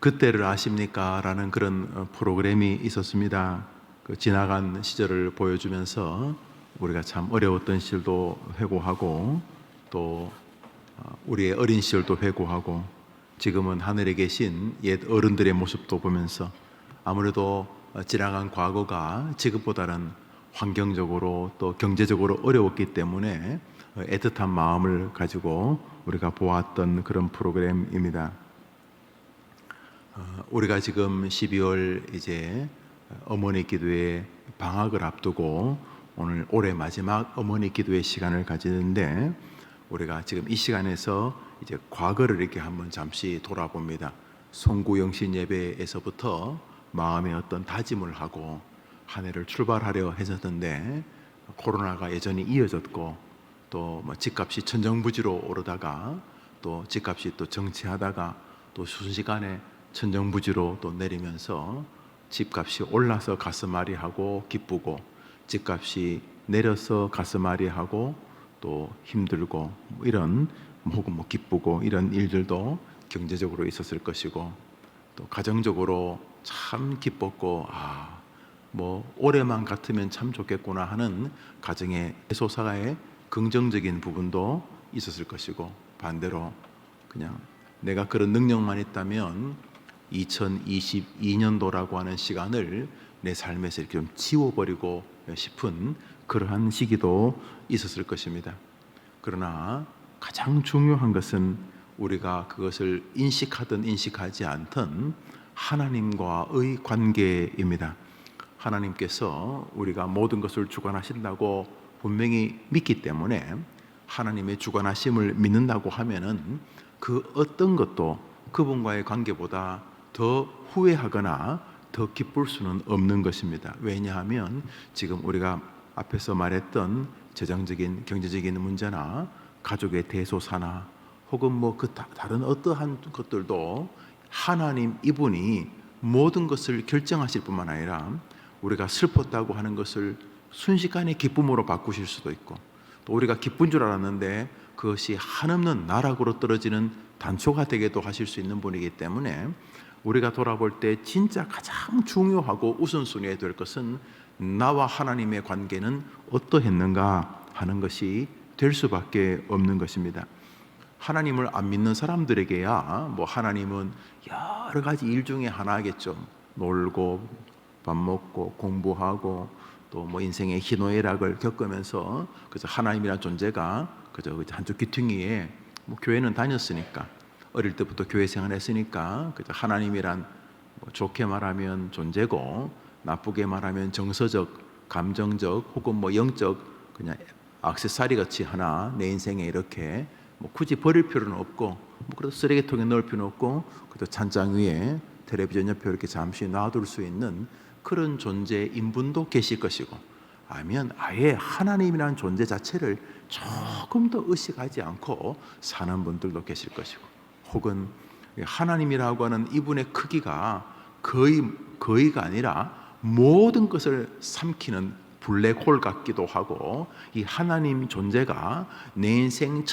그때를 아십니까? 라는 그런 프로그램이 있었습니다. 그 지나간 시절을 보여주면서 우리가 참 어려웠던 시절도 회고하고 또 우리의 어린 시절도 회고하고 지금은 하늘에 계신 옛 어른들의 모습도 보면서 아무래도 지나간 과거가 지금보다는 환경적으로 또 경제적으로 어려웠기 때문에 애틋한 마음을 가지고 우리가 보았던 그런 프로그램입니다. 우리가 지금 12월 이제 어머니 기도회 방학을 앞두고 오늘 올해 마지막 어머니 기도회 시간을 가지는데 우리가 지금 이 시간에서 이제 과거를 이렇게 한번 잠시 돌아봅니다. 송구영신 예배에서부터 마음의 어떤 다짐을 하고 한 해를 출발하려 했었는데 코로나가 여전히 이어졌고 또 뭐 집값이 천정부지로 오르다가 또 집값이 또 정체하다가 또 순식간에 천정부지로 또 내리면서 집값이 올라서 가슴앓이하고 기쁘고 집값이 내려서 가슴앓이하고 또 힘들고 뭐 이런 혹은 뭐 기쁘고 이런 일들도 경제적으로 있었을 것이고 또 가정적으로 참 기뻤고 뭐 올해만 같으면 참 좋겠구나 하는 가정의 소사의 긍정적인 부분도 있었을 것이고 반대로 그냥 내가 그런 능력만 있다면 2022년도라고 하는 시간을 내 삶에서 이렇게 좀 지워버리고 싶은 그러한 시기도 있었을 것입니다. 그러나 가장 중요한 것은 우리가 그것을 인식하든 인식하지 않든 하나님과의 관계입니다. 하나님께서 우리가 모든 것을 주관하신다고 분명히 믿기 때문에 하나님의 주관하심을 믿는다고 하면은 그 어떤 것도 그분과의 관계보다 더 후회하거나 더 기쁠 수는 없는 것입니다. 왜냐하면 지금 우리가 앞에서 말했던 재정적인 경제적인 문제나 가족의 대소사나 혹은 뭐 그 다른 어떠한 것들도 하나님 이분이 모든 것을 결정하실 뿐만 아니라 우리가 슬펐다고 하는 것을 순식간에 기쁨으로 바꾸실 수도 있고 또 우리가 기쁜 줄 알았는데 그것이 한없는 나락으로 떨어지는 단초가 되게도 하실 수 있는 분이기 때문에 우리가 돌아볼 때 진짜 가장 중요하고 우선순위에 될 것은 나와 하나님의 관계는 어떠했는가 하는 것이 될 수밖에 없는 것입니다. 하나님을 안 믿는 사람들에게야 뭐 하나님은 여러 가지 일 중에 하나겠죠. 놀고 밥 먹고 공부하고 또 뭐 인생의 희노애락을 겪으면서 그래서 하나님이라는 존재가 그저 한쪽 귀퉁이에 뭐 교회는 다녔으니까 어릴 때부터 교회 생활했으니까 그저 하나님이란 뭐 좋게 말하면 존재고 나쁘게 말하면 정서적, 감정적 혹은 뭐 영적 그냥 액세서리 같이 하나 내 인생에 이렇게 뭐 굳이 버릴 필요는 없고 뭐 그래도 쓰레기통에 넣을 필요는 없고 그저 찬장 위에 텔레비전 옆에 이렇게 잠시 놔둘 수 있는 그런 존재인 분도 계실 것이고 아니면 아예 하나님이라는 존재 자체를 조금 더 의식하지 않고 사는 분들도 계실 것이고 혹은 하나님이라고 하는 이분의 크기가 거의가 아니라 모든 것을 삼키는 블랙홀 같기도 하고 이 하나님 존재가 내 인생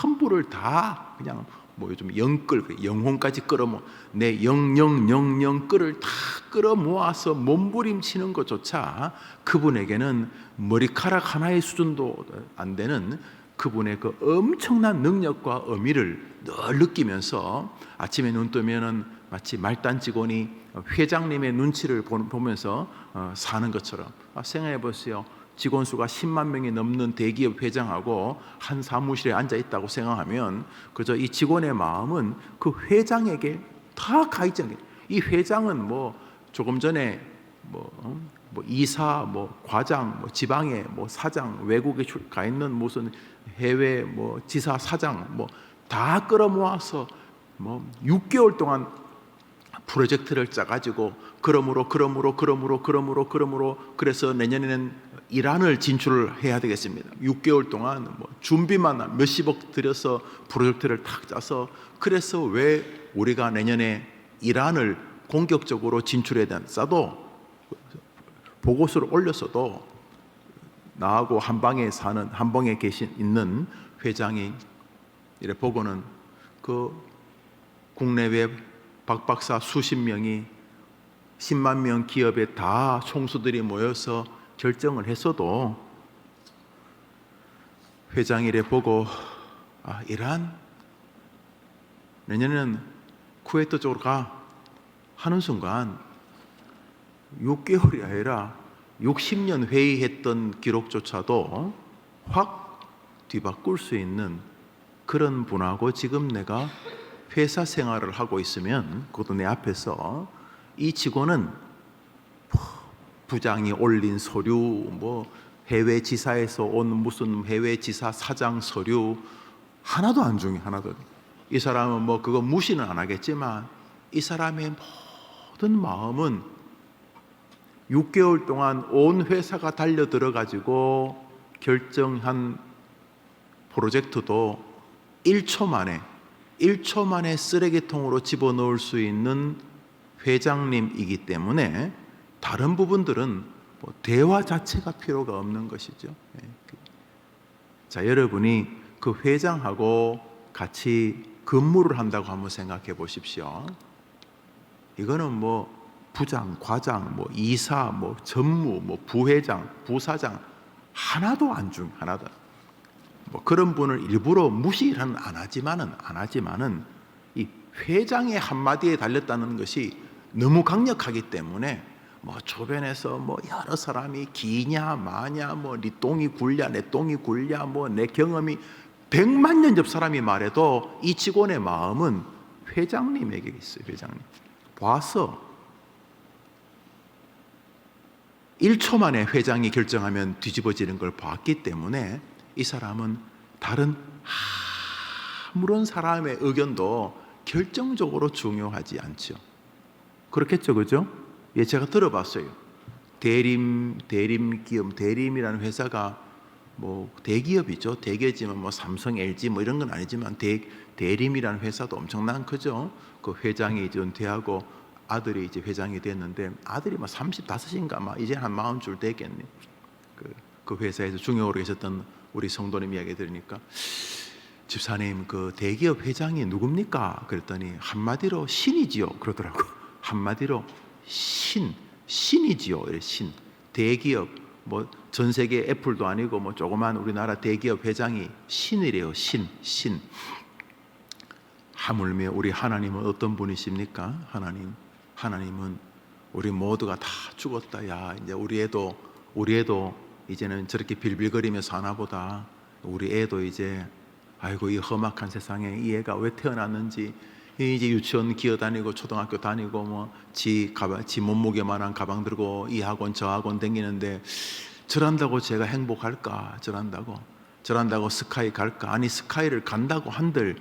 전부를 다 그냥 뭐 요즘 영혼까지 끌어모 내 영영 끌을 다 끌어모아서 몸부림치는 것조차 그분에게는 머리카락 하나의 수준도 안 되는 그분의 그 엄청난 능력과 의미를 늘 느끼면서 아침에 눈 뜨면은 마치 말단 직원이 회장님의 눈치를 보면서 사는 것처럼 생각해 보세요. 직원 수가 10만 명이 넘는 대기업 회장하고 한 사무실에 앉아 있다고 생각하면 그저 이 직원의 마음은 그 회장에게 다 가 있지 않겠. 이 회장은 뭐 조금 전에 뭐 이사, 뭐 과장, 뭐 지방에 뭐 사장, 외국에 가 있는 무슨 해외 뭐 지사 사장 뭐 다 끌어모아서 뭐 6개월 동안 프로젝트를 짜가지고 그러므로 그래서 내년에는 이란을 진출을 해야 되겠습니다. 6개월 동안 뭐 준비만 몇십억 들여서 프로젝트를 탁 짜서 그래서 왜 우리가 내년에 이란을 공격적으로 진출해야 되는 싸도 보고서를 올렸어도 나하고 한방에 있는 회장이 이래 보고는 그 국내외 박 박사 수십 명이 10만 명 기업에 다 총수들이 모여서 결정을 했어도 회장이 이래 보고 이란 내년에는 쿠웨이트 쪽으로 가 하는 순간 6개월이 아니라 60년 회의했던 기록조차도 확 뒤바꿀 수 있는 그런 분하고 지금 내가 회사 생활을 하고 있으면, 그것도 내 앞에서 이 직원은 부장이 올린 서류, 해외 지사에서 온 무슨 해외 지사 사장 서류 하나도 안 중요해. 하나도. 이 사람은 그거 무시는 안 하겠지만 이 사람의 모든 마음은 6개월 동안 온 회사가 달려들어 가지고 결정한 프로젝트도 1초 만에 쓰레기통으로 집어넣을 수 있는 회장님이기 때문에 다른 부분들은 대화 자체가 필요가 없는 것이죠. 자, 여러분이 그 회장하고 같이 근무를 한다고 한번 생각해 보십시오. 이거는 부장, 과장, 이사, 전무, 부회장, 부사장 하나도 안 중, 하나도. 그런 분을 일부러 무시는 안 하지만은 이 회장의 한마디에 달렸다는 것이 너무 강력하기 때문에 주변에서 여러 사람이 기냐 마냐 네 똥이 굴냐 내 똥이 굴냐 내 경험이 100만 년 옆 사람이 말해도 이 직원의 마음은 회장님에게 있어요. 회장님 봐서 1초 만에 회장이 결정하면 뒤집어지는 걸 봤기 때문에 이 사람은 다른 아무런 사람의 의견도 결정적으로 중요하지 않죠. 그렇겠죠, 그죠? 예, 제가 들어봤어요. 대림이라는 회사가 대기업이죠. 대기업이지만 삼성, LG 이런 건 아니지만 대림이라는 회사도 엄청난 크죠. 그 회장이 이제 은퇴하고 아들이 이제 회장이 됐는데 아들이 35인가 이제 한 40줄 되겠네. 그 회사에서 중역으로 계셨던 우리 성도님 이야기 들으니까 집사님 그 대기업 회장이 누굽니까? 그랬더니 한마디로 신이지요. 그러더라고. 한마디로 신이지요. 신. 대기업 전 세계 애플도 아니고 조그만 우리나라 대기업 회장이 신이래요. 신. 하물며 우리 하나님은 어떤 분이십니까? 하나님은 우리 모두가 다 죽었다. 야, 이제 우리 애도 이제는 저렇게 빌빌거리면서 하나보다 우리 애도 이제 아이고 이 험악한 세상에 이 애가 왜 태어났는지 이제 유치원 기어다니고 초등학교 다니고 지 몸무게만한 가방 들고 이 학원 저 학원 다니는데 저런다고 제가 행복할까? 저런다고 스카이 갈까? 아니 스카이를 간다고 한들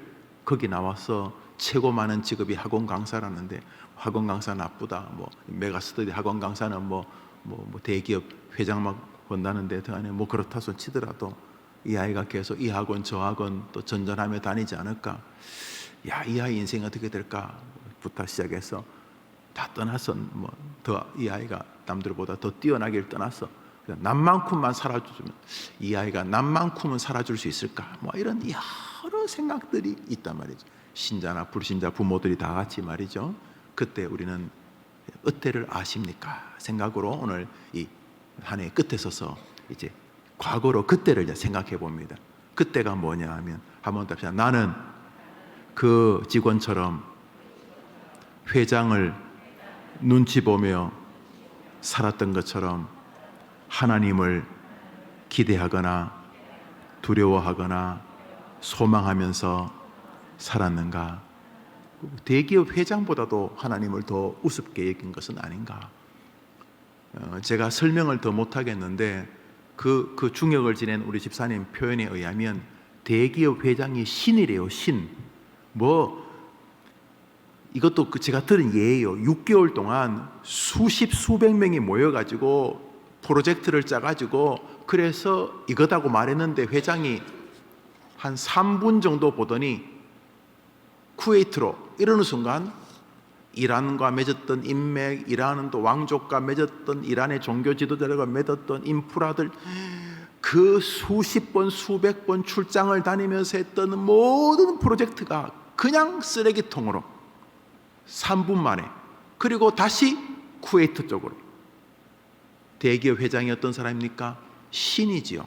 거기 나와서 최고 많은 직업이 학원 강사라는데 학원 강사 나쁘다. 메가스터디 학원 강사는 대기업 회장 막 번다는데 안에 그렇다 손 치더라도 이 아이가 계속 이 학원 저 학원 또 전전하며 다니지 않을까? 야, 이 아이 인생이 어떻게 될까?부터 시작해서 다 떠나서 더 이 아이가 남들보다 더 뛰어나길 떠나서 남만큼만 살아주면 이 아이가 남만큼은 살아줄 수 있을까? 이런 여러 생각들이 있단 말이죠. 신자나 불신자 부모들이 다 같이 말이죠. 그때 우리는 어때를 아십니까? 생각으로 오늘 이 한 해 끝에 서서 이제 과거로 그때를 이제 생각해 봅니다. 그때가 뭐냐 하면 한번 답시다. 나는 그 직원처럼 회장을 눈치 보며 살았던 것처럼 하나님을 기대하거나 두려워하거나 소망하면서 살았는가? 대기업 회장보다도 하나님을 더 우습게 여긴 것은 아닌가? 제가 설명을 더 못하겠는데 그 중역을 지낸 우리 집사님 표현에 의하면 대기업 회장이 신이래요. 신. 이것도 제가 들은 예예요. 6개월 동안 수백 명이 모여가지고 프로젝트를 짜가지고 그래서 이거다고 말했는데 회장이 한 3분 정도 보더니 쿠웨이트로 이러는 순간 이란과 맺었던 인맥, 이란은 또 왕족과 맺었던 이란의 종교 지도자들과 맺었던 인프라들 그 수십 번 수백 번 출장을 다니면서 했던 모든 프로젝트가 그냥 쓰레기통으로 3분 만에. 그리고 다시 쿠웨이트 쪽으로. 대기업 회장이 어떤 사람입니까? 신이지요.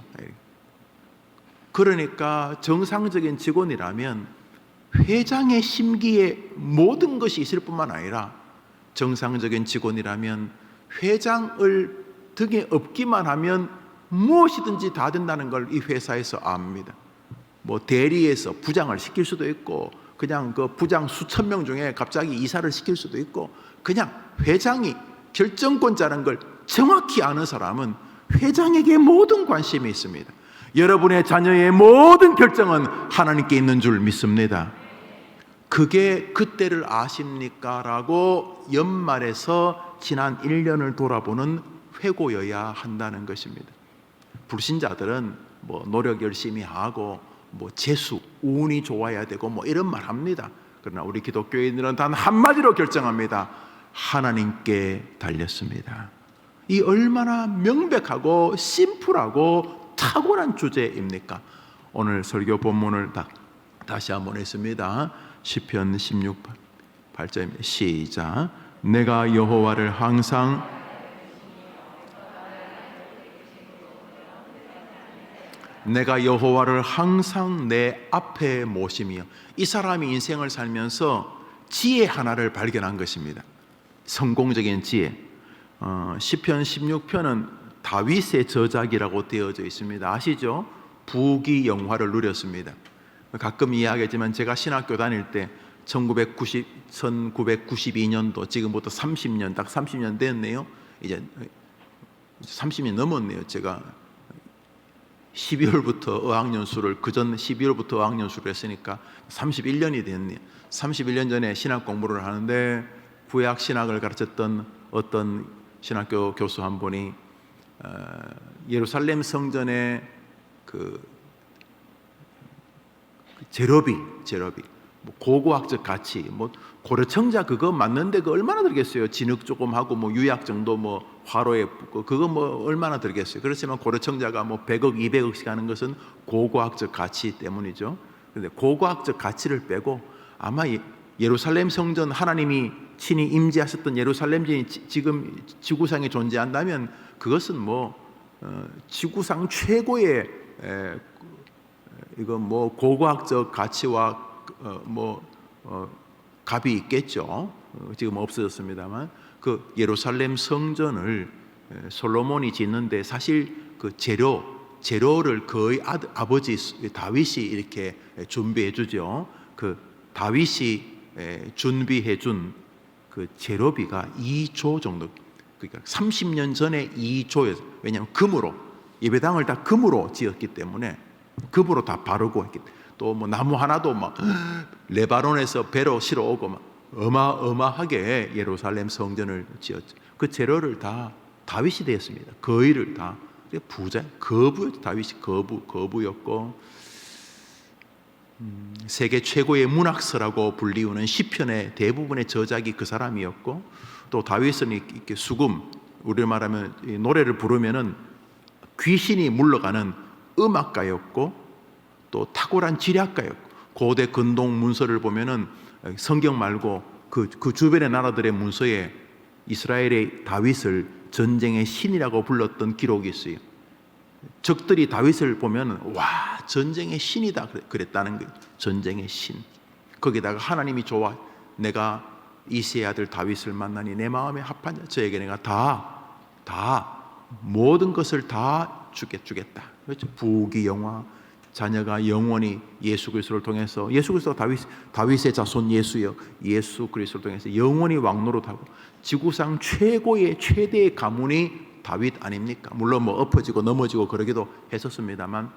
그러니까 정상적인 직원이라면 회장의 심기에 모든 것이 있을 뿐만 아니라 정상적인 직원이라면 회장을 등에 업기만 하면 무엇이든지 다 된다는 걸 이 회사에서 압니다. 뭐 대리에서 부장을 시킬 수도 있고, 그냥 그 부장 수천 명 중에 갑자기 이사를 시킬 수도 있고, 그냥 회장이 결정권자라는 걸 정확히 아는 사람은 회장에게 모든 관심이 있습니다. 여러분의 자녀의 모든 결정은 하나님께 있는 줄 믿습니다. 그게 그때를 아십니까? 라고 연말에서 지난 1년을 돌아보는 회고여야 한다는 것입니다. 불신자들은 뭐 노력 열심히 하고 뭐 재수, 운이 좋아야 되고 뭐 이런 말 합니다. 그러나 우리 기독교인들은 단 한마디로 결정합니다. 하나님께 달렸습니다. 이 얼마나 명백하고 심플하고 탁월한 주제입니까? 오늘 설교 본문을 다시 한번 했습니다. 시편 16 8절 시작. 내가 여호와를 항상 내 앞에 모시며. 이 사람이 인생을 살면서 지혜 하나를 발견한 것입니다. 성공적인 지혜. 시편 16편은 다윗의 저작이라고 되어져 있습니다. 아시죠? 부귀영화를 누렸습니다. 가끔 이야기하지만 제가 신학교 다닐 때 1992년도, 지금부터 30년, 딱 30년 됐네요. 이제 30년 넘었네요. 제가 12월부터 어학연수를, 그전 12월부터 어학연수를 했으니까 31년이 됐네요. 31년 전에 신학 공부를 하는데 구약 신학을 가르쳤던 어떤 신학교 교수 한 분이 예루살렘 성전의 그 제러비 뭐 고고학적 가치, 뭐 고려청자 그거 맞는데 그 얼마나 들겠어요? 진흙 조금 하고 뭐 유약 정도 뭐 화로에 붓고 그거 뭐 얼마나 들겠어요? 그렇지만 고려청자가 뭐 100억 200억씩 하는 것은 고고학적 가치 때문이죠. 그런데 고고학적 가치를 빼고 아마 예루살렘 성전, 하나님이 친히 임재하셨던 예루살렘전이 지금 지구상에 존재한다면 그것은 뭐 지구상 최고의 이거 뭐 고고학적 가치와 값이 있겠죠. 지금 없어졌습니다만 그 예루살렘 성전을 솔로몬이 짓는데 사실 그 재료를 거의 아버지 다윗이 이렇게 준비해 주죠. 그 다윗이 준비해 준 그 재료비가 2조 정도. 그러니까 30년 전에 2조였어요. 왜냐하면 금으로, 예배당을 다 금으로 지었기 때문에 금으로 다 바르고 했기 때문에. 또 뭐 나무 하나도 막 레바논에서 배로 실어 오고 막 어마어마하게 예루살렘 성전을 지었죠. 그 재료를 다 다윗이 되었습니다. 거의를 다 부자, 거부였죠. 다윗이 거부였고, 세계 최고의 문학서라고 불리우는 시편의 대부분의 저작이 그 사람이었고, 또 다윗은 이렇게 수금, 우리로 말하면 노래를 부르면은 귀신이 물러가는 음악가였고, 또 탁월한 지략가였고, 고대 근동 문서를 보면은 성경 말고 그 주변의 나라들의 문서에 이스라엘의 다윗을 전쟁의 신이라고 불렀던 기록이 있어요. 적들이 다윗을 보면 와, 전쟁의 신이다 그랬다는 거예요. 전쟁의 신. 거기다가 하나님이 좋아, 내가 이새의 아들 다윗을 만나니 내 마음에 합한 자, 저에게 내가 다 모든 것을 다 주겠다. 그렇죠? 부귀영화, 자녀가 영원히 예수 그리스도를 통해서, 예수 그리스도가 다윗의 자손 예수여, 예수 그리스도를 통해서 영원히 왕노릇하고, 지구상 최대의 가문이 다윗 아닙니까? 물론 뭐 엎어지고 넘어지고 그러기도 했었습니다만,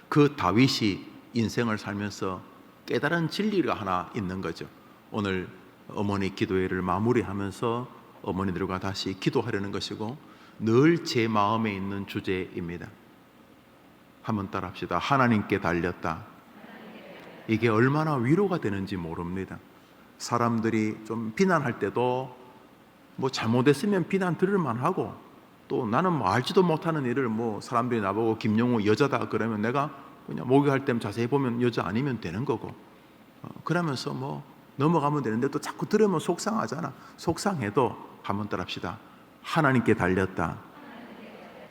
그 다윗이 인생을 살면서 깨달은 진리가 하나 있는 거죠. 오늘 어머니 기도회를 마무리하면서 어머니들과 다시 기도하려는 것이고, 늘 제 마음에 있는 주제입니다. 한번 따라합시다. 하나님께 달렸다. 이게 얼마나 위로가 되는지 모릅니다. 사람들이 좀 비난할 때도 뭐 잘못했으면 비난 들을 만하고, 또 나는 뭐 알지도 못하는 일을 뭐 사람들이 나보고 김용호 여자다 그러면 내가 그냥 목욕할 때 자세히 보면 여자 아니면 되는 거고, 그러면서 뭐 넘어가면 되는데 또 자꾸 들으면 속상하잖아. 속상해도 한번 따라합시다. 하나님께 달렸다.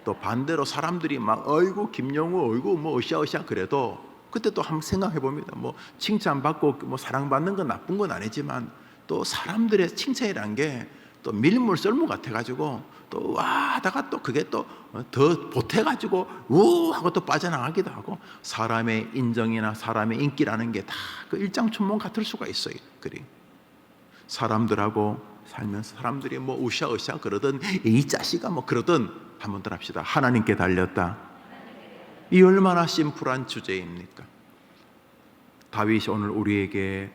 또 반대로 사람들이 막 어이구 김영우 어이구 뭐 으쌰으쌰 그래도 그때 또 한번 생각해 봅니다. 뭐 칭찬받고 뭐 사랑받는 건 나쁜 건 아니지만 또 사람들의 칭찬이란 게 또 밀물 썰무 같아 가지고 또 와 하다가 또 그게 또 더 보태 가지고 우 하고 또 빠져나가기도 하고 사람의 인정이나 사람의 인기라는 게 다 그 일장춘몽 같을 수가 있어요. 그리 사람들하고 살면서 사람들이 뭐 으쌰으쌰 그러든 이 자식아 뭐 그러든 한번 더 합시다. 하나님께 달렸다. 이 얼마나 심플한 주제입니까? 다윗이 오늘 우리에게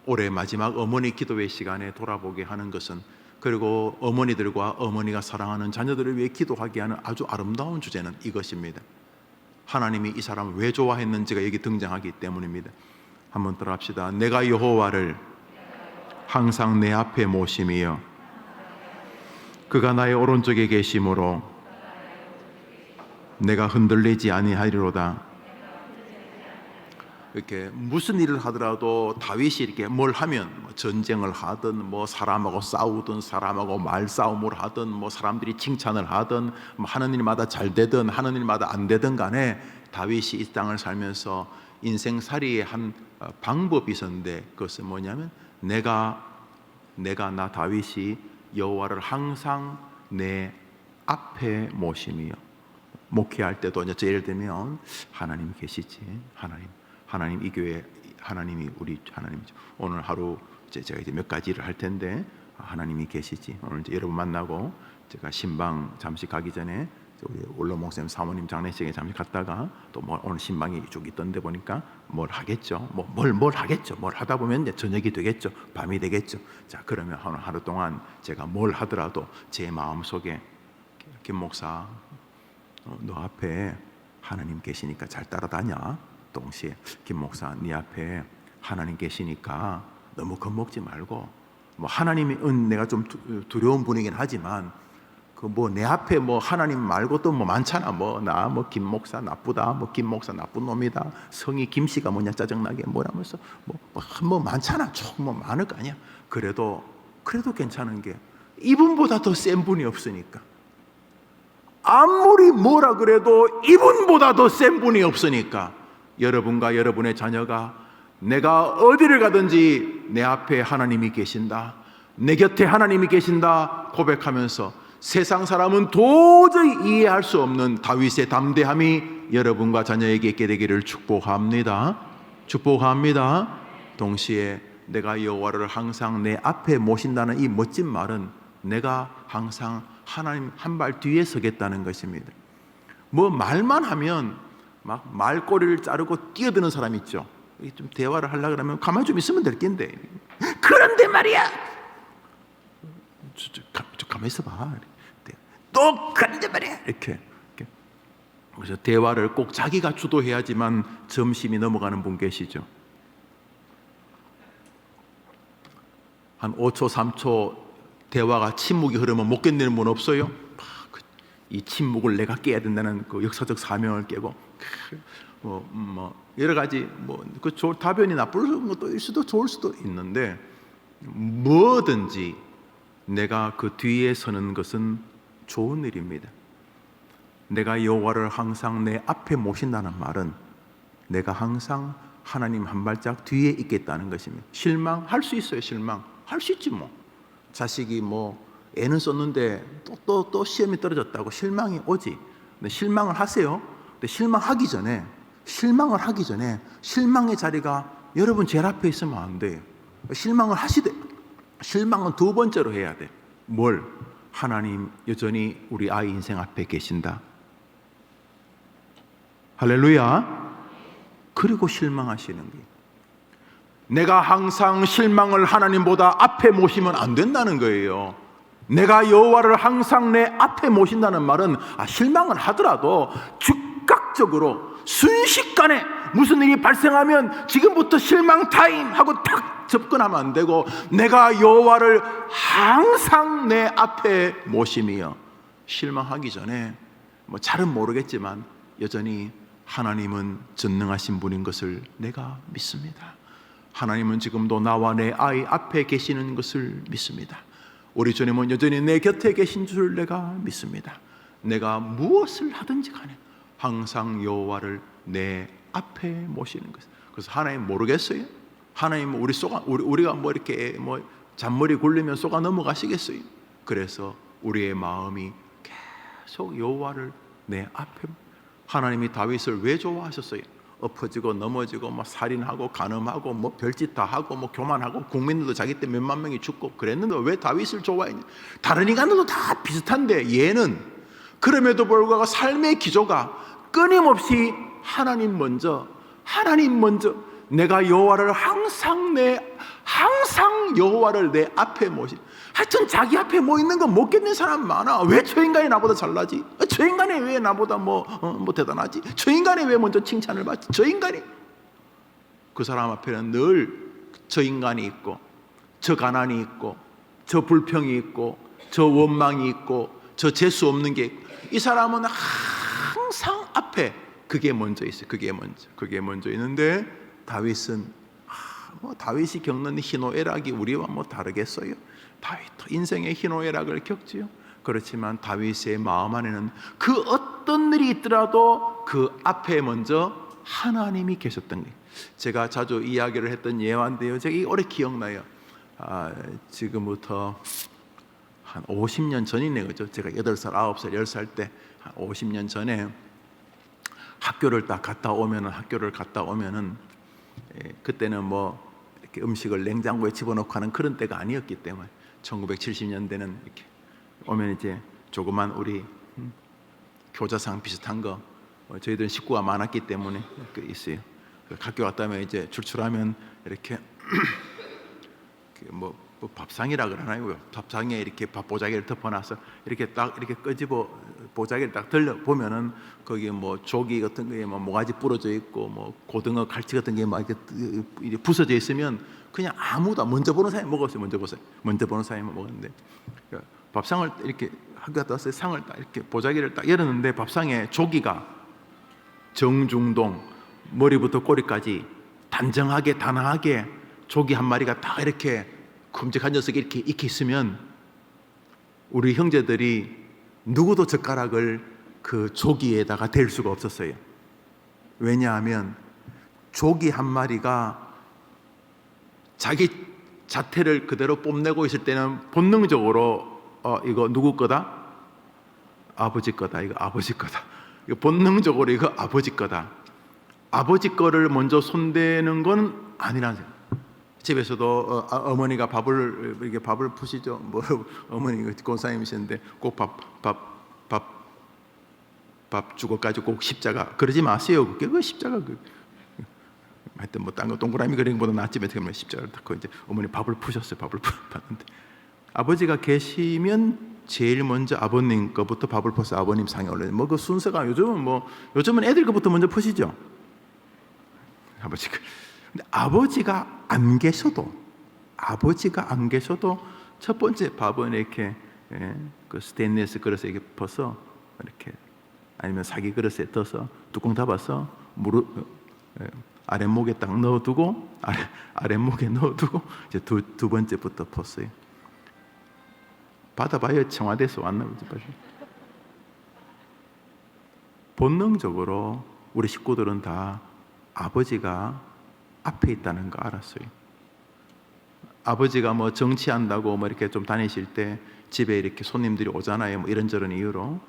올해 마지막 어머니 기도회 시간에 돌아보게 하는 것은, 그리고 어머니들과 어머니가 사랑하는 자녀들을 위해 기도하게 하는 아주 아름다운 주제는 이것입니다. 하나님이 이 사람을 왜 좋아했는지가 여기 등장하기 때문입니다. 한번 따라합시다. 내가 여호와를 항상 내 앞에 모심이여 그가 나의 오른쪽에 계심으로 내가 흔들리지 아니하리로다. 이렇게 무슨 일을 하더라도 다윗이 이렇게 뭘 하면 전쟁을 하든 뭐 사람하고 싸우든 사람하고 말싸움을 하든 뭐 사람들이 칭찬을 하든 뭐 하는 일마다 잘 되든 하는 일마다 안 되든 간에 다윗이 이 땅을 살면서 인생살이의 한 방법이 있었는데, 그것은 뭐냐면 내가 나 다윗이 여호와를 항상 내 앞에 모심이요. 목회할 때도 이제 예를 들면 하나님 계시지, 하나님 이 교회 하나님이 우리 하나님이죠. 오늘 하루 제가 이제 몇 가지 일을 할 텐데 하나님이 계시지. 오늘 이제 여러분 만나고 제가 신방 잠시 가기 전에 우리 올로 목사님 사모님 장례식에 잠시 갔다가 또 뭐 오늘 신방이 쭉 있던데 보니까 뭘 하겠죠. 뭘 하겠죠. 뭘 하다 보면 이제 저녁이 되겠죠. 밤이 되겠죠. 자, 그러면 하루 동안 제가 뭘 하더라도 제 마음 속에 김 목사 너 앞에 하나님 계시니까 잘 따라다녀. 동시에 김 목사 네 앞에 하나님 계시니까 너무 겁먹지 말고, 뭐 하나님은 내가 좀 두려운 분이긴 하지만 그 뭐 내 앞에 뭐 하나님 말고 또 뭐 많잖아. 뭐 김 목사 나쁘다, 뭐 김 목사 나쁜 놈이다, 성이 김씨가 뭐냐 짜증나게 뭐라면서 뭐 많잖아. 뭐 많을 거 아니야. 그래도 괜찮은 게 이분보다 더 센 분이 없으니까. 아무리 뭐라 그래도 이분보다 더 센 분이 없으니까 여러분과 여러분의 자녀가 내가 어디를 가든지 내 앞에 하나님이 계신다, 내 곁에 하나님이 계신다 고백하면서 세상 사람은 도저히 이해할 수 없는 다윗의 담대함이 여러분과 자녀에게 있게 되기를 축복합니다. 동시에 내가 여호와를 항상 내 앞에 모신다는 이 멋진 말은 내가 항상 하나님 한 발 뒤에 서겠다는 것입니다. 뭐 말만 하면 막 말꼬리를 자르고 뛰어드는 사람 있죠. 좀 대화를 하려고 그러면 가만히 좀 있으면 될 텐데, 그런데 말이야 가만히 있어봐. 또 그런데 말이야 이렇게. 그래서 대화를 꼭 자기가 주도해야지만 점심이 넘어가는 분 계시죠. 한 5초 3초 대화가 침묵이 흐르면 못 견디는 분 없어요? 이 침묵을 내가 깨야 된다는 그 역사적 사명을 깨고 여러 가지 그 답변이 나쁠 것도 수도 좋을 수도 있는데, 뭐든지 내가 그 뒤에 서는 것은 좋은 일입니다. 내가 여호와를 항상 내 앞에 모신다는 말은 내가 항상 하나님 한 발짝 뒤에 있겠다는 것입니다. 실망할 수 있어요. 실망할 수 있지. 뭐 자식이 애는 썼는데 또 시험이 떨어졌다고 실망이 오지. 근데 실망을 하세요. 근데 실망을 하기 전에 실망의 자리가 여러분 제일 앞에 있으면 안 돼요. 실망을 하시되, 실망은 두 번째로 해야 돼. 뭘? 하나님 여전히 우리 아이 인생 앞에 계신다. 할렐루야. 그리고 실망하시는 거예요. 내가 항상 실망을 하나님보다 앞에 모시면 안 된다는 거예요. 내가 여호와를 항상 내 앞에 모신다는 말은 실망을 하더라도 즉각적으로 순식간에 무슨 일이 발생하면 지금부터 실망 타임 하고 탁 접근하면 안 되고, 내가 여호와를 항상 내 앞에 모심이여. 실망하기 전에 잘은 모르겠지만 여전히 하나님은 전능하신 분인 것을 내가 믿습니다. 하나님은 지금도 나와 내 아이 앞에 계시는 것을 믿습니다. 우리 주님은 여전히 내 곁에 계신 줄 내가 믿습니다. 내가 무엇을 하든지 간에 항상 여호와를 내 앞에 모시는 것. 그래서 하나님 모르겠어요? 하나님 우리가 뭐 이렇게 뭐 잔머리 굴리면 쏘가 넘어가시겠어요? 그래서 우리의 마음이 계속 여호와를 내 앞에. 하나님이 다윗을 왜 좋아하셨어요? 엎어지고 넘어지고 뭐 살인하고 간음하고 뭐 별짓 다 하고 뭐 교만하고 국민들도 자기 때 몇만 명이 죽고 그랬는데 왜 다윗을 좋아했냐? 다른 인간들도 다 비슷한데 얘는 그럼에도 불구하고 삶의 기조가 끊임없이 하나님 먼저 내가 여호와를 항상 여호와를 내 앞에 모시. 하여튼 자기 앞에 뭐 있는 거 못 견디는 사람 많아. 왜 저 인간이 나보다 잘나지? 저 인간이 왜 나보다 뭐 대단하지? 저 인간이 왜 먼저 칭찬을 받지? 저 인간이. 그 사람 앞에는 늘 저 인간이 있고, 저 가난이 있고, 저 불평이 있고, 저 원망이 있고, 저 재수 없는 게 있고. 이 사람은 항상 앞에 그게 먼저 있어요. 그게 먼저 있는데 다윗은 다윗이 겪는 희노애락이 우리와 뭐 다르겠어요? 다윗도 인생의 희노애락을 겪지요. 그렇지만 다윗의 마음 안에는 그 어떤 일이 있더라도 그 앞에 먼저 하나님이 계셨던 거예요. 제가 자주 이야기를 했던 예화인데요, 제가 오래 기억나요. 지금부터 한 50년 전이네요. 그죠? 제가 8살, 9살, 10살 때 한 50년 전에 학교를 갔다 오면은 그때는 뭐 이렇게 음식을 냉장고에 집어넣고 하는 그런 때가 아니었기 때문에 1970년대는 이렇게 오면 이제 조그만 우리 교자상 비슷한 거, 저희들은 식구가 많았기 때문에 있어요. 학교 갔다 오면 이제 출출하면 이렇게 뭐 밥상이라 그러나요? 밥상에 이렇게 밥 보자기를 덮어놔서 이렇게 딱 이렇게 끄집어 보자기를 딱 들려 보면은 거기 뭐 조기 같은 거에 뭐 모가지 부러져 있고 뭐 고등어 갈치 같은 게 막 이렇게 부서져 있으면 그냥 아무도 먼저 보는 사람이 먹었어요. 먼저 보는 사람이 먹었는데 밥상을 이렇게 학교 갔다 왔어요. 상을 딱 이렇게 보자기를 딱 열었는데 밥상에 조기가 정중동 머리부터 꼬리까지 단정하게 조기 한 마리가 딱 이렇게 큼직한 녀석이 이렇게 있으면 우리 형제들이 누구도 젓가락을 그 조기에다가 댈 수가 없었어요. 왜냐하면 조기 한 마리가 자기 자태를 그대로 뽐내고 있을 때는 본능적으로 이거 누구 거다? 아버지 거다. 이거 아버지 거다. 이거 본능적으로 이거 아버지 거다. 아버지 거를 먼저 손대는 건 아니라는 생각. 집에서도 어머니가 밥을 푸시죠. 뭐 어머니 권사님이셨는데 꼭 밥 주고 가지고 꼭 십자가 그러지 마세요. 그게 그 십자가 하여튼 뭐 딴 거 동그라미 그리는 것보다 낫지만 그러면 십자가를 닦고 이제 어머니 밥을 푸셨어요. 밥을 푸는데 아버지가 계시면 제일 먼저 아버님 거부터 밥을 퍼서 아버님 상에 올려요. 뭐 그 순서가 요즘은 애들 거부터 먼저 푸시죠. 아버지가. 근데 아버지가 안 계셔도 첫 번째 밥은 이렇게 그 스테인리스 그릇에 이렇게 퍼서 이렇게 아니면 사기 그릇에 떠서 뚜껑 닫아서 아랫목에 딱 넣어두고 아랫목에 넣어두고 이제 두 번째부터 펐어요. 받아봐요. 청와대에서 왔나 보지. 본능적으로 우리 식구들은 다 아버지가 앞에 있다는 거 알았어요. 아버지가 뭐 정치한다고 뭐 이렇게 좀 다니실 때 집에 이렇게 손님들이 오잖아요. 뭐 이런저런 이유로.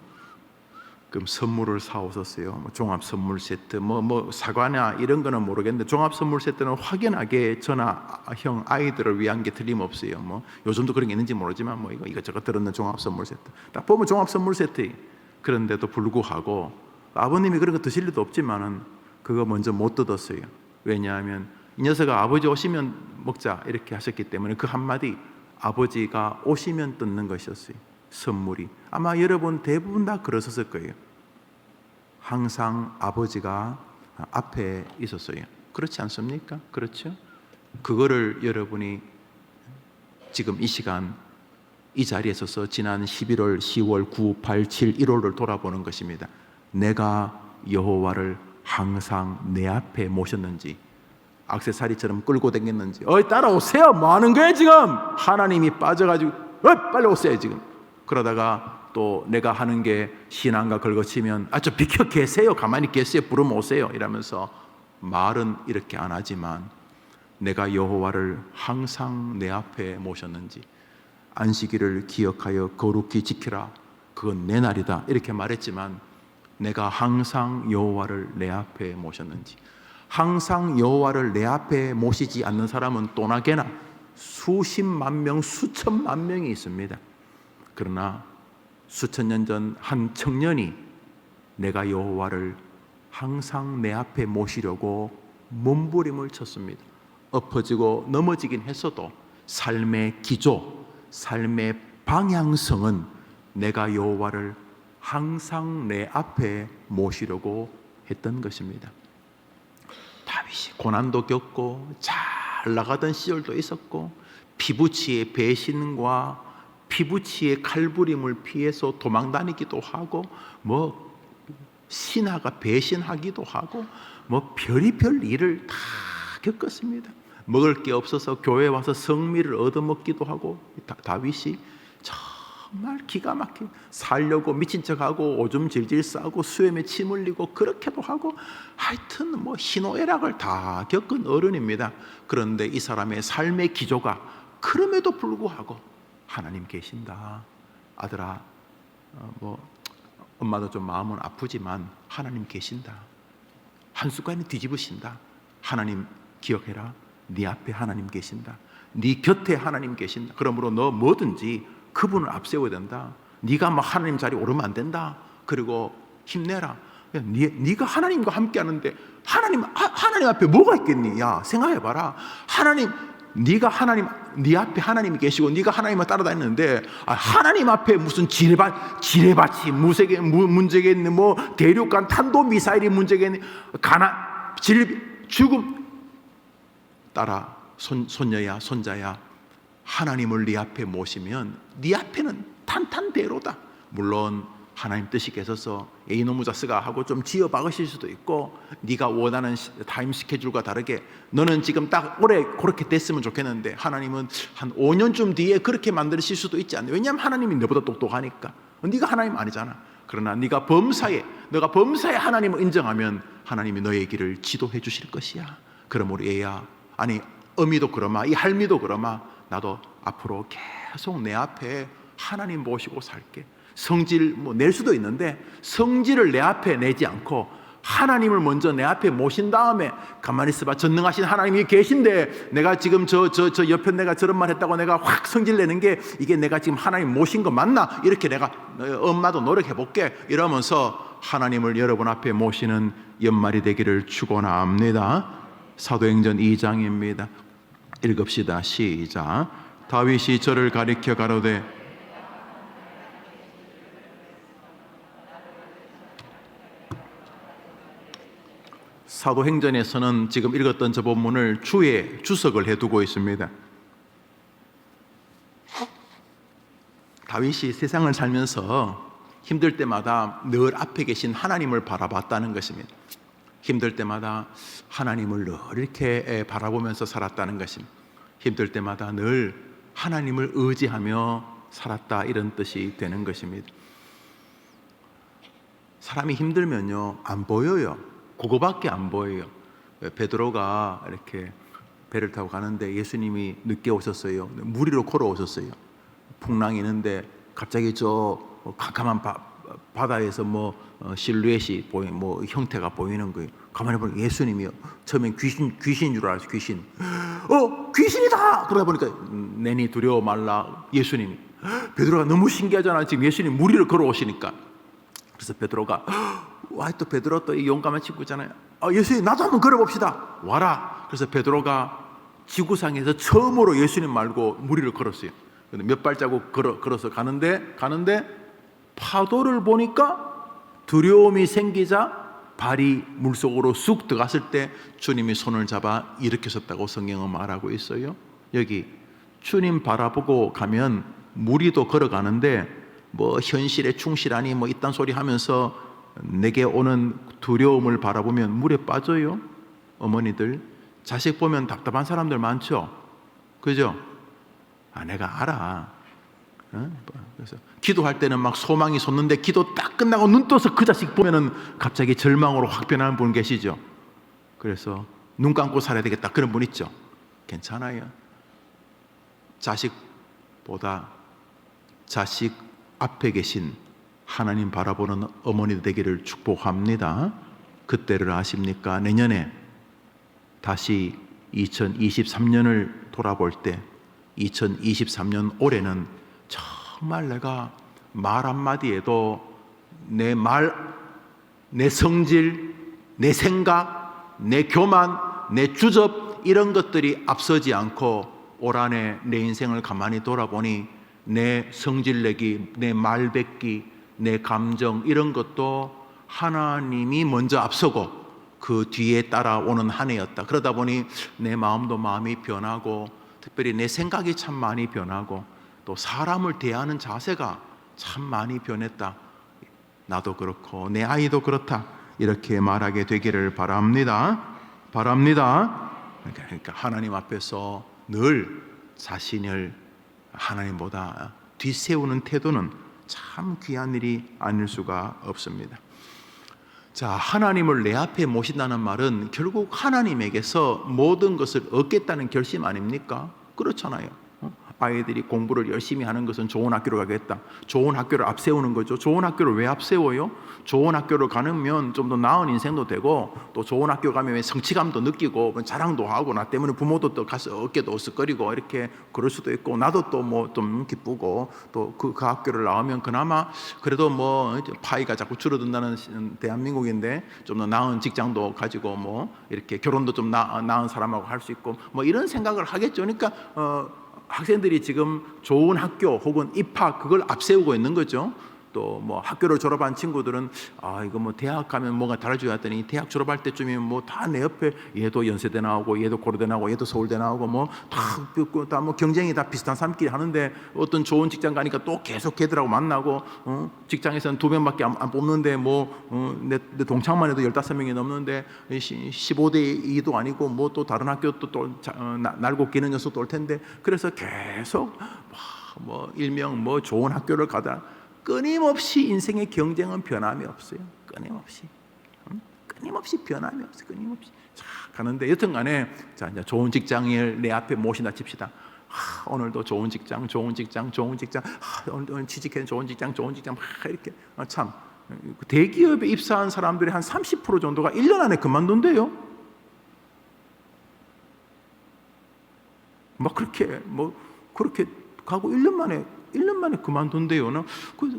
그럼 선물을 사오셨어요. 뭐 종합 선물 세트, 뭐 사과나 이런 거는 모르겠는데 종합 선물 세트는 확연하게 저나 형 아이들을 위한 게 틀림없어요. 뭐 요즘도 그런 게 있는지 모르지만 뭐 이것저것 들었는 종합 선물 세트. 딱 보면 종합 선물 세트. 그런데도 불구하고 아버님이 그런 거 드실 리도 없지만은 그거 먼저 못 뜯었어요. 왜냐하면 이 녀석아 아버지 오시면 먹자 이렇게 하셨기 때문에 그 한마디 아버지가 오시면 뜯는 것이었어요. 선물이 아마 여러분 대부분 다 그러셨을 거예요. 항상 아버지가 앞에 있었어요. 그렇지 않습니까? 그렇죠? 그거를 여러분이 지금 이 시간 이 자리에 서서 지난 11월, 10월, 9, 8, 7, 1월을 돌아보는 것입니다. 내가 여호와를 항상 내 앞에 모셨는지 액세서리처럼 끌고 다녔는지, 따라오세요, 뭐 하는 거예요 지금? 하나님이 빠져가지고 빨리 오세요 지금. 그러다가 또 내가 하는 게 신앙과 걸거치면 저 비켜 계세요, 가만히 계세요, 부르면 오세요 이러면서 말은 이렇게 안 하지만 내가 여호와를 항상 내 앞에 모셨는지, 안식일을 기억하여 거룩히 지키라, 그건 내 날이다 이렇게 말했지만 내가 항상 여호와를 내 앞에 모셨는지, 항상 여호와를 내 앞에 모시지 않는 사람은 또나게나 수십만 명, 수천만 명이 있습니다. 그러나 수천 년 전 한 청년이 내가 여호와를 항상 내 앞에 모시려고 몸부림을 쳤습니다. 엎어지고 넘어지긴 했어도 삶의 기조, 삶의 방향성은 내가 여호와를 항상 내 앞에 모시려고 했던 것입니다. 다윗이 고난도 겪고 잘 나가던 시절도 있었고, 피부치의 배신과 피부치의 칼부림을 피해서 도망다니기도 하고, 신하가 배신하기도 하고, 별의별 일을 다 겪었습니다. 먹을 게 없어서 교회에 와서 성미를 얻어먹기도 하고, 다윗이 정말 기가 막히게 살려고 미친 척하고 오줌 질질 싸고 수염에 침 흘리고 그렇게도 하고, 하여튼 희노애락을 다 겪은 어른입니다. 그런데 이 사람의 삶의 기조가 그럼에도 불구하고 하나님 계신다, 아들아, 엄마도 좀 마음은 아프지만 하나님 계신다, 한순간에 뒤집으신다, 하나님 기억해라, 네 앞에 하나님 계신다, 네 곁에 하나님 계신다, 그러므로 너 뭐든지 그분을 앞세워야 된다, 네가 하나님 자리에 오르면 안 된다, 그리고 힘내라. 네가 하나님과 함께 하는데 하나님 앞에 뭐가 있겠니? 야, 생각해봐라. 네가 네 앞에 하나님이 계시고 네가 하나님을 따라다니는데 하나님 앞에 무슨 지뢰밭이 문제가 있는, 대륙간 탄도미사일이 문제가 있는, 죽음. 따라 손녀야 손자야, 하나님을 네 앞에 모시면 네 앞에는 탄탄대로다. 물론 하나님 뜻이 계셔서 이노무자스가 하고 좀 지어 박으실 수도 있고, 네가 원하는 타임 스케줄과 다르게 너는 지금 딱 올해 그렇게 됐으면 좋겠는데 하나님은 한 5년쯤 뒤에 그렇게 만드실 수도 있지 않나요? 왜냐하면 하나님이 너보다 똑똑하니까. 네가 하나님 아니잖아. 그러나 네가 범사에 하나님을 인정하면 하나님이 너의 길을 지도해 주실 것이야. 그러므로 얘야, 어미도 그러마, 이 할미도 그러마, 나도 앞으로 계속 내 앞에 하나님 모시고 살게. 성질 낼 수도 있는데 성질을 내 앞에 내지 않고 하나님을 먼저 내 앞에 모신 다음에, 가만히 있어봐, 전능하신 하나님이 계신데 내가 지금 저 옆에 내가 저런 말 했다고 내가 확 성질 내는 게 이게 내가 지금 하나님 모신 거 맞나? 이렇게 내가 엄마도 노력해 볼게 이러면서 하나님을 여러분 앞에 모시는 연말이 되기를 축원합니다. 사도행전 2장입니다. 읽읍시다. 시작. 다윗이 저를 가리켜 가로되, 사도행전에서는 지금 읽었던 저 본문을 주에 주석을 해두고 있습니다. 다윗이 세상을 살면서 힘들 때마다 늘 앞에 계신 하나님을 바라봤다는 것입니다. 힘들 때마다 하나님을 늘 이렇게 바라보면서 살았다는 것입니다. 힘들 때마다 늘 하나님을 의지하며 살았다, 이런 뜻이 되는 것입니다. 사람이 힘들면요, 안 보여요. 그거밖에 안 보여요. 베드로가 이렇게 배를 타고 가는데 예수님이 늦게 오셨어요. 물 위로 걸어오셨어요. 풍랑이 있는데 갑자기 저 캄캄한 바다에서 실루엣이 형태가 보이는 거예요. 가만히 보니까 예수님이요. 처음엔 귀신인 줄 알았어요. 귀신. 귀신이다! 그러다 보니까 내니 두려워 말라. 예수님이. 베드로가 너무 신기하잖아. 지금 예수님 물 위로 걸어오시니까. 그래서 베드로가, 또 베드로 또 용감한 친구잖아요. 예수님, 나도 한번 걸어봅시다. 와라. 그래서 베드로가 지구상에서 처음으로 예수님 말고 물 위를 걸었어요. 몇 발자국 걸어서 가는데 파도를 보니까 두려움이 생기자 발이 물속으로 쑥 들어갔을 때 주님이 손을 잡아 일으키셨다고 성경은 말하고 있어요. 여기 주님 바라보고 가면 물 위도 걸어가는데 현실에 충실하니 이딴 소리 하면서 내게 오는 두려움을 바라보면 물에 빠져요. 어머니들, 자식 보면 답답한 사람들 많죠? 그죠? 내가 알아. 그래서 기도할 때는 막 소망이 솟는데 기도 딱 끝나고 눈 떠서 그 자식 보면은 갑자기 절망으로 확 변하는 분 계시죠? 그래서 눈 감고 살아야 되겠다 그런 분 있죠? 괜찮아요. 자식보다 자식 앞에 계신 하나님 바라보는 어머니 되기를 축복합니다. 그때를 아십니까? 내년에 다시 2023년을 돌아볼 때 2023년 올해는 정말 내가 말 한마디에도 내 말, 내 성질, 내 생각, 내 교만, 내 주접 이런 것들이 앞서지 않고 올 한해 내 인생을 가만히 돌아보니 내 성질내기, 내 말뱉기, 내 감정 이런 것도 하나님이 먼저 앞서고 그 뒤에 따라오는 한 해였다. 그러다 보니 내 마음도 마음이 변하고 특별히 내 생각이 참 많이 변하고 또 사람을 대하는 자세가 참 많이 변했다. 나도 그렇고 내 아이도 그렇다. 이렇게 말하게 되기를 바랍니다. 그러니까 하나님 앞에서 늘 자신을 하나님보다 뒤세우는 태도는 참 귀한 일이 아닐 수가 없습니다. 자, 하나님을 내 앞에 모신다는 말은 결국 하나님에게서 모든 것을 얻겠다는 결심 아닙니까? 그렇잖아요. 아이들이 공부를 열심히 하는 것은 좋은 학교를 가겠다. 좋은 학교를 앞세우는 거죠. 좋은 학교를 왜 앞세워요? 좋은 학교를 가면 좀 더 나은 인생도 되고 또 좋은 학교 가면 성취감도 느끼고 자랑도 하고 나 때문에 부모도 또 가서 어깨도 으쓱거리고 이렇게 그럴 수도 있고 나도 또 뭐 좀 기쁘고 또 그 학교를 나오면 그나마 그래도 뭐 파이가 자꾸 줄어든다는 대한민국인데 좀 더 나은 직장도 가지고 뭐 이렇게 결혼도 좀 나은 사람하고 할 수 있고 뭐 이런 생각을 하겠죠. 그러니까 학생들이 지금 좋은 학교 혹은 입학 그걸 앞세우고 있는 거죠. 또 뭐 학교를 졸업한 친구들은 이거 뭐 대학 가면 뭐가 달라져야 했더니 대학 졸업할 때쯤이면 뭐 다 내 옆에 얘도 연세대 나오고 얘도 고려대 나오고 얘도 서울대 나오고 뭐 다 뭐 경쟁이 다 비슷한 사람끼리 하는데 어떤 좋은 직장 가니까 또 계속 걔들하고 만나고 직장에서는 2명밖에 안 뽑는데 내 동창만 해도 15명이 넘는데 15대 2도 아니고 뭐 또 다른 학교 또 날고 기는 녀석도 올 텐데 그래서 계속 뭐 일명 뭐 좋은 학교를 가다 끊임없이 인생의 경쟁은 변함이 없어요. 끊임없이 변함이 없어요. 끊임없이 가는데 여튼간에 자 이제 좋은 직장을 내 앞에 모신다 칩시다. 오늘도 좋은 직장, 오늘 취직해서 좋은 직장 이렇게 참 대기업에 입사한 사람들이 한 30% 정도가 1년 안에 그만둔대요. 막 그렇게 가고 1년 만에 그만둔대요.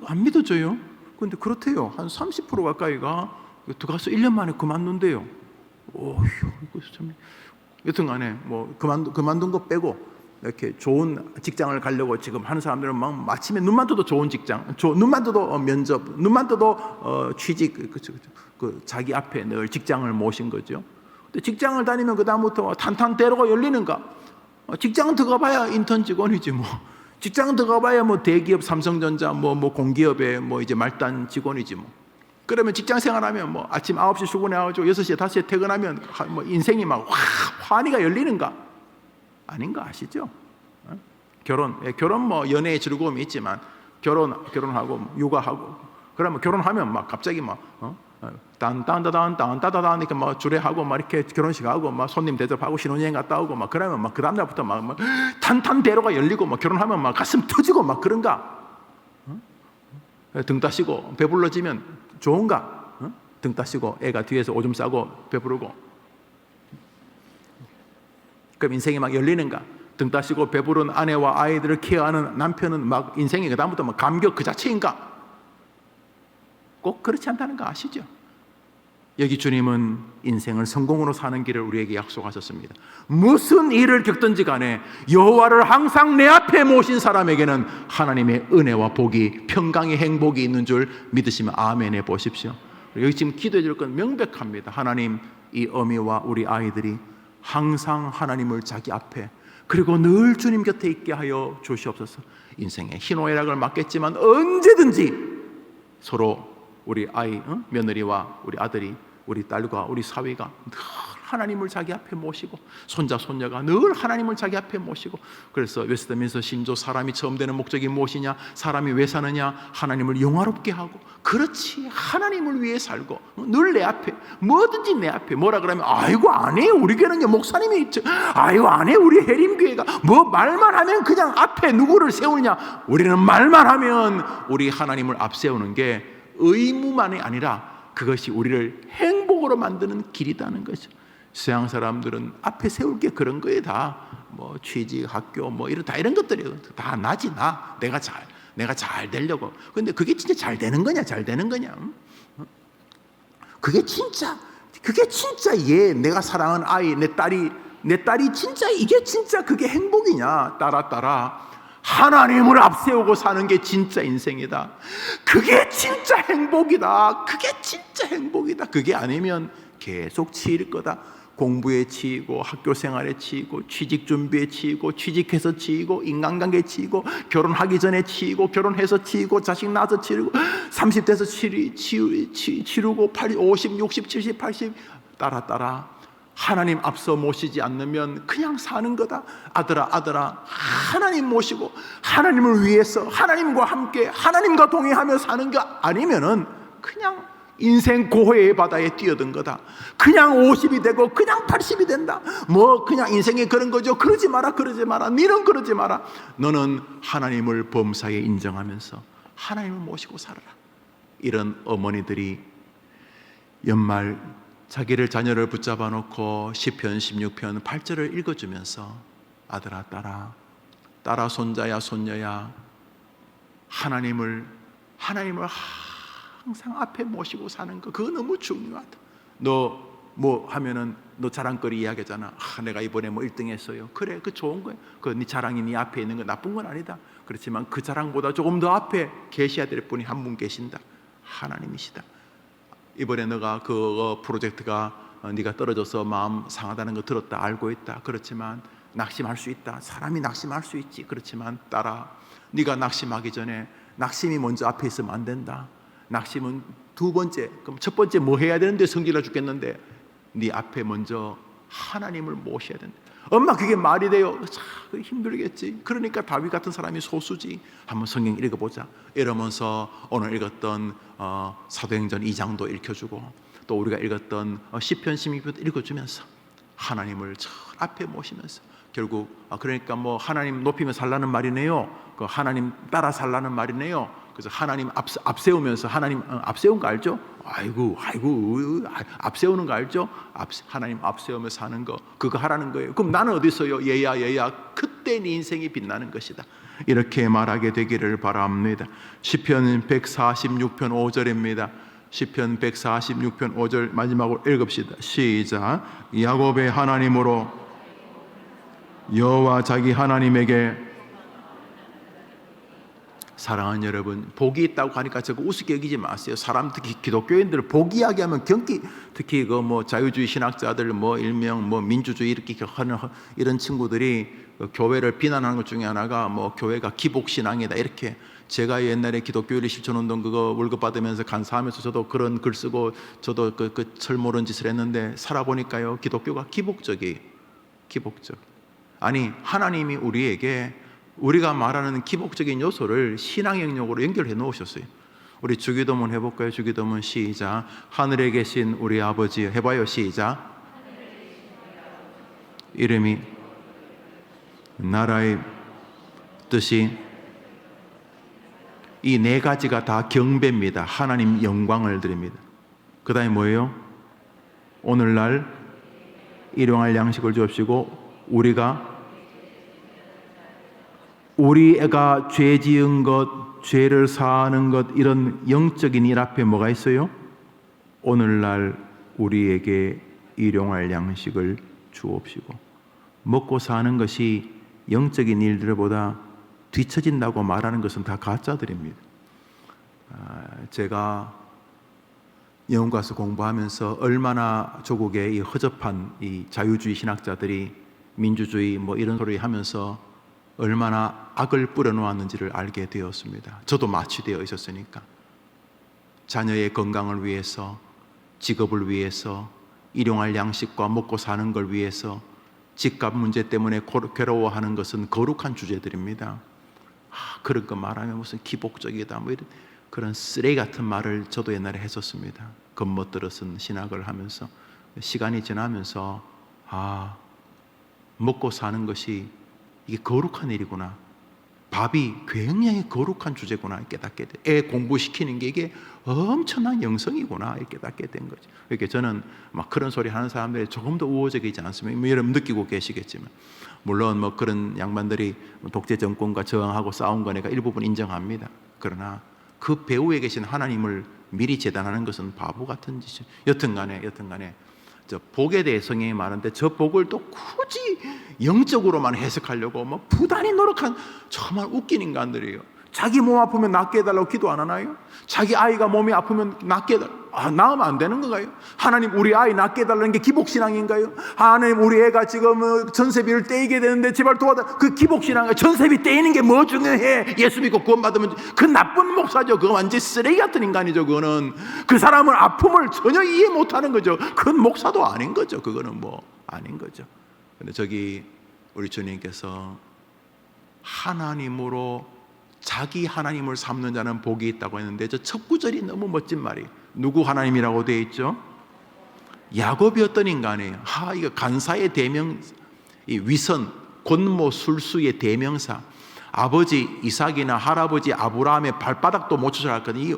안 믿어져요. 그런데 그렇대요. 한 30% 가까이가 들어가서 1년 만에 그만둔대요. 이거 참. 여튼간에 뭐 그만둔 거 빼고 이렇게 좋은 직장을 가려고 지금 하는 사람들은 막 아침에 눈만 떠도 좋은 직장, 눈만 떠도 면접, 눈만 떠도 취직, 그 자기 앞에 늘 직장을 모신 거죠. 근데 직장을 다니면 그 다음부터 탄탄대로가 열리는가? 직장 들어가봐야 인턴 직원이지 뭐. 직장 들어가봐야 뭐 대기업 삼성전자 뭐 공기업에 뭐 이제 말단 직원이지 뭐. 그러면 직장 생활하면 뭐 아침 9시 출근해가지고 6시에 5시에 퇴근하면 뭐 인생이 막 환희가 열리는가? 아닌 거 아시죠? 결혼 뭐 연애의 즐거움이 있지만 결혼하고 육아하고 그러면 결혼하면 막 갑자기 막 딴따다단 이렇게 막 주례하고 막 이렇게 결혼식 하고 막 손님 대접하고 신혼여행 갔다 오고 막 그러면 막 그 다음 날부터 막 탄탄대로가 열리고 막 결혼하면 막 가슴 터지고 막 그런가? 등 따시고 배불러지면 좋은가? 등 따시고 애가 뒤에서 오줌 싸고 배부르고 그럼 인생이 막 열리는가? 등 따시고 배부른 아내와 아이들을 케어하는 남편은 막 인생이 그 다음부터 막 감격 그 자체인가? 꼭 그렇지 않다는 거 아시죠? 여기 주님은 인생을 성공으로 사는 길을 우리에게 약속하셨습니다. 무슨 일을 겪든지 간에 여호와를 항상 내 앞에 모신 사람에게는 하나님의 은혜와 복이 평강의 행복이 있는 줄 믿으시면 아멘 해보십시오. 여기 지금 기도해 줄 건 명백합니다. 하나님, 이 어미와 우리 아이들이 항상 하나님을 자기 앞에 그리고 늘 주님 곁에 있게 하여 주시옵소서. 인생의 희노애락을 맞겠지만 언제든지 서로 우리 아이, 며느리와 우리 아들이, 우리 딸과 우리 사위가 늘 하나님을 자기 앞에 모시고, 손자 손녀가 늘 하나님을 자기 앞에 모시고. 그래서 웨스트민스터 신조, 사람이 처음 되는 목적이 무엇이냐, 사람이 왜 사느냐, 하나님을 영화롭게 하고. 그렇지, 하나님을 위해 살고, 늘 내 앞에, 뭐든지 내 앞에. 뭐라 그러면 아이고 안 해요, 우리 교회는요 목사님이 있죠, 아이고 안 해요, 우리 해림교회가. 뭐 말만 하면 그냥 앞에 누구를 세우느냐. 우리는 말만 하면 우리 하나님을 앞세우는 게 의무만이 아니라 그것이 우리를 행복으로 만드는 길이다는 거죠. 서양 사람들은 앞에 세울 게 그런 거에 다 뭐 취직, 학교 뭐 이런 다 이런 것들이에요. 다 나지 나. 내가 잘 되려고. 근데 그게 진짜 잘 되는 거냐, 잘 되는 거냐? 그게 진짜 얘, 내가 사랑하는 아이, 내 딸이 진짜 이게 진짜 그게 행복이냐? 따라 하나님을 앞세우고 사는 게 진짜 인생이다. 그게 진짜 행복이다. 그게 진짜 행복이다. 그게 아니면 계속 치일 거다. 공부에 치이고, 학교 생활에 치이고, 취직 준비에 치이고, 취직해서 치이고, 인간관계에 치이고, 결혼하기 전에 치이고, 결혼해서 치이고, 자식 낳아서 치르고, 30대에서 치르고, 50, 60, 70, 80 따라 하나님 앞서 모시지 않으면 그냥 사는 거다. 아들아, 하나님 모시고 하나님을 위해서 하나님과 함께 하나님과 동행하며 사는 거 아니면은 그냥 인생 고해의 바다에 뛰어든 거다. 그냥 50이 되고 그냥 80이 된다. 뭐 그냥 인생에 그런 거죠. 그러지 마라. 너는 그러지 마라. 너는 하나님을 범사에 인정하면서 하나님을 모시고 살아라. 이런 어머니들이 연말 자기를 자녀를 붙잡아 놓고 시편 16편 8절을 읽어주면서 아들아, 딸아, 손자야, 손녀야, 하나님을 항상 앞에 모시고 사는 거, 그거 너무 중요하다. 너 뭐 하면은 너 자랑거리 이야기하잖아. 내가 이번에 뭐 1등 했어요. 그래, 그 좋은 거야. 그 네 자랑이 네 앞에 있는 거 나쁜 건 아니다. 그렇지만 그 자랑보다 조금 더 앞에 계셔야 될 분이 한 분 계신다. 하나님이시다. 이번에 너가 그 프로젝트가 네가 떨어져서 마음 상하다는 거 들었다, 알고 있다. 그렇지만 낙심할 수 있다. 사람이 낙심할 수 있지. 그렇지만 딸아, 네가 낙심하기 전에 낙심이 먼저 앞에 있으면 안 된다. 낙심은 두 번째. 그럼 첫 번째 뭐 해야 되는데, 성질나 죽겠는데 네 앞에 먼저 하나님을 모셔야 된다. 엄마, 그게 말이 돼요? 참 힘들겠지. 그러니까 다윗 같은 사람이 소수지. 한번 성경 읽어보자. 이러면서 오늘 읽었던 사도행전 2장도 읽혀주고, 또 우리가 읽었던 시편 16편도 읽어주면서 하나님을 저 앞에 모시면서, 결국 그러니까 뭐 하나님 높이며 살라는 말이네요. 그 하나님 따라 살라는 말이네요. 그래서 하나님 앞세우면서, 하나님 앞세운 거 알죠? 아이고 앞세우는 거 알죠? 하나님 앞세우며 사는 거, 그거 하라는 거예요. 그럼 나는 어디 있어요? 얘야 그때 네 인생이 빛나는 것이다. 이렇게 말하게 되기를 바랍니다. 시편 146편 5절입니다. 시편 146편 5절 마지막으로 읽읍시다. 시작. 야곱의 하나님으로 여호와 자기 하나님에게. 사랑하는 여러분, 복이 있다고 하니까 저거 우습게 여기지 마세요. 사람, 특히 기독교인들 복 이야기하면 특히 그 뭐 자유주의 신학자들, 뭐 일명 뭐 민주주의 이렇게 하는 이런 친구들이 교회를 비난하는 것 중에 하나가 뭐 교회가 기복 신앙이다 이렇게. 제가 옛날에 기독교인의 실천운동 그거 월급 받으면서 간사하면서 저도 그런 글 쓰고 저도 그 철모른 짓을 했는데, 살아보니까요, 기독교가 기복적. 아니, 하나님이 우리에게 우리가 말하는 기복적인 요소를 신앙 영역으로 연결해 놓으셨어요. 우리 주기도문 해볼까요? 주기도문 시작. 하늘에 계신 우리 아버지 해봐요. 시작. 이름이 나라의 뜻이. 이 네 가지가 다 경배입니다. 하나님 영광을 드립니다. 그 다음에 뭐예요? 오늘날 일용할 양식을 주옵시고, 우리가 죄 지은 것, 죄를 사하는 것, 이런 영적인 일 앞에 뭐가 있어요? 오늘날 우리에게 일용할 양식을 주옵시고. 먹고 사는 것이 영적인 일들보다 뒤처진다고 말하는 것은 다 가짜들입니다. 제가 영국 가서 공부하면서 얼마나 조국의 이 허접한 이 자유주의 신학자들이 민주주의 뭐 이런 소리 하면서 얼마나 악을 뿌려놓았는지를 알게 되었습니다. 저도 마취되어 있었으니까. 자녀의 건강을 위해서, 직업을 위해서, 일용할 양식과 먹고 사는 걸 위해서 집값 문제 때문에 괴로워하는 것은 거룩한 주제들입니다. 그런 거 말하면 무슨 기복적이다 뭐 이런 그런 쓰레기 같은 말을 저도 옛날에 했었습니다. 겉멋들어선 신학을 하면서 시간이 지나면서 먹고 사는 것이 이게 거룩한 일이구나, 밥이 굉장히 거룩한 주제구나 깨닫게 돼. 애 공부시키는 게 이게 엄청난 영성이구나 이렇게 깨닫게 된 거죠. 이렇게 저는 막 그런 소리 하는 사람들이 조금 더 우호적이지 않습니까? 뭐 여러분 느끼고 계시겠지만, 물론 뭐 그런 양반들이 독재 정권과 저항하고 싸운 거니까 일부분 인정합니다. 그러나 그 배후에 계신 하나님을 미리 재단하는 것은 바보 같은 짓이죠. 여튼간에 저 복에 대해 성경이 많은데 저 복을 또 굳이 영적으로만 해석하려고 뭐 부단히 노력한 정말 웃긴 인간들이에요. 자기 몸 아프면 낫게 해달라고 기도 안 하나요? 자기 아이가 몸이 아프면 낫게 해달라고, 나으면 안 되는 건가요? 하나님 우리 아이 낫게 해달라는 게 기복신앙인가요? 하나님 우리 애가 지금 전세비를 떼이게 되는데 제발 도와달라, 그 기복신앙인가요? 전세비 떼이는 게 뭐 중요해? 예수 믿고 구원받으면 그 나쁜 목사죠. 그거 완전 쓰레기 같은 인간이죠. 그거는 그 사람은 아픔을 전혀 이해 못하는 거죠. 그건 목사도 아닌 거죠. 그거는 뭐 아닌 거죠. 근데 저기 우리 주님께서 하나님으로 자기 하나님을 삼는 자는 복이 있다고 했는데 저 첫 구절이 너무 멋진 말이에요. 누구 하나님이라고 되어 있죠? 야곱이 어떤 인간이에요? 이거 간사의 대명, 이 위선, 권모, 술수의 대명사. 아버지 이삭이나 할아버지 아브라함의 발바닥도 못 쫓아갔거든요.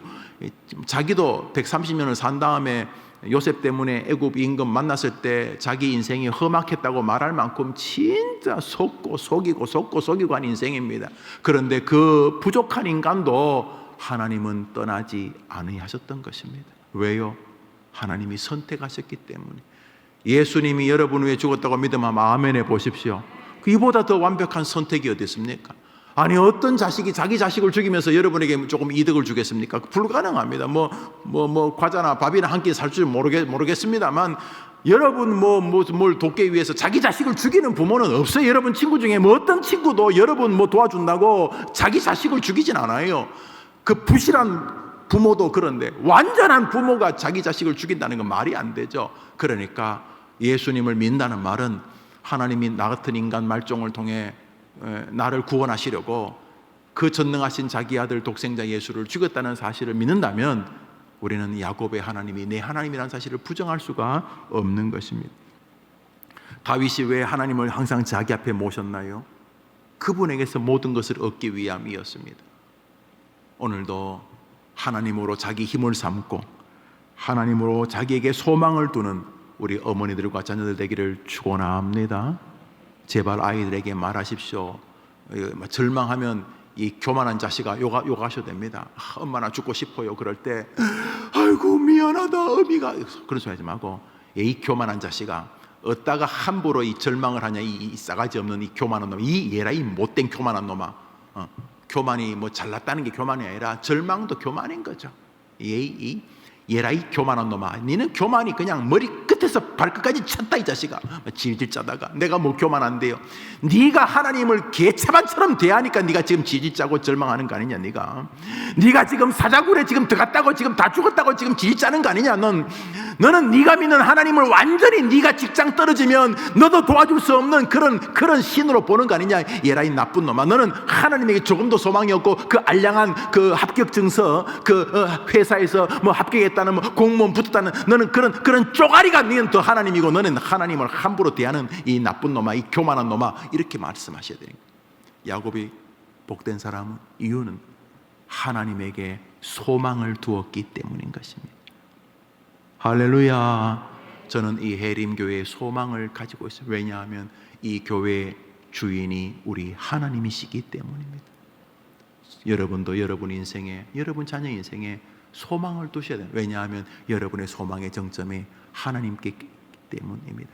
자기도 130년을 산 다음에 요셉 때문에 애굽 임금 만났을 때 자기 인생이 험악했다고 말할 만큼 진짜 속고 한 인생입니다. 그런데 그 부족한 인간도 하나님은 떠나지 않으셨던 것입니다. 왜요? 하나님이 선택하셨기 때문에. 예수님이 여러분 위해 죽었다고 믿으면 아멘 해보십시오. 이보다 더 완벽한 선택이 어디 있습니까? 아니 어떤 자식이 자기 자식을 죽이면서 여러분에게 조금 이득을 주겠습니까? 불가능합니다. 과자나 밥이나 한 끼 살 줄 모르겠습니다만 여러분 뭘 돕기 위해서 자기 자식을 죽이는 부모는 없어요. 여러분 친구 중에 어떤 친구도 여러분 도와준다고 자기 자식을 죽이진 않아요. 그 부실한 부모도 그런데 완전한 부모가 자기 자식을 죽인다는 건 말이 안 되죠. 그러니까 예수님을 믿는다는 말은 하나님이 나 같은 인간 말종을 통해 나를 구원하시려고 그 전능하신 자기 아들 독생자 예수를 죽였다는 사실을 믿는다면 우리는 야곱의 하나님이 내 하나님이라는 사실을 부정할 수가 없는 것입니다. 다윗이 왜 하나님을 항상 자기 앞에 모셨나요? 그분에게서 모든 것을 얻기 위함이었습니다. 오늘도 하나님으로 자기 힘을 삼고 하나님으로 자기에게 소망을 두는 우리 어머니들과 자녀들 되기를 축원합니다. 제발 아이들에게 말하십시오. 절망하면 이 교만한 자식아 욕하셔도 됩니다. 엄마 나 죽고 싶어요. 그럴 때 아이고 미안하다 어미가 그런 소리 하지 말고, 이 교만한 자식아 어디다가 함부로 이 절망을 하냐, 이 싸가지 없는 이 교만한 놈, 이 얘라 이 못된 교만한 놈아. 교만이 뭐 잘났다는 게 교만이 아니라 절망도 교만인 거죠. 얘라 이 교만한 놈아, 니는 교만이 그냥 머리 끝에서 발끝까지 찼다 이 자식아. 질질 짜다가 내가 뭐 교만한데요? 네가 하나님을 개차반처럼 대하니까 네가 지금 질질 짜고 절망하는 거 아니냐? 네가 지금 사자굴에 지금 들어갔다고 지금 다 죽었다고 지금 질질 짜는 거 아니냐? 너는 네가 믿는 하나님을 완전히 네가 직장 떨어지면 너도 도와줄 수 없는 그런 신으로 보는 거 아니냐? 얘라 이 나쁜 놈아, 너는 하나님에게 조금도 소망이 없고 그 알량한 그 합격 증서 그 회사에서 뭐 합격했다는 뭐 공무원 붙었다는 너는 그런 쪼가리가 너는 더 하나님이고 너는 하나님을 함부로 대하는 이 나쁜 놈아, 이 교만한 놈아, 이렇게 말씀하셔야 되는 거예요. 야곱이 복된 사람은 이유는 하나님에게 소망을 두었기 때문인 것입니다. 할렐루야. 저는 이 해림교회에 소망을 가지고 있어요. 왜냐하면 이 교회의 주인이 우리 하나님이시기 때문입니다. 여러분도 여러분 인생에, 여러분 자녀 인생에 소망을 두셔야 돼요. 왜냐하면 여러분의 소망의 정점이 하나님께 있기 때문입니다.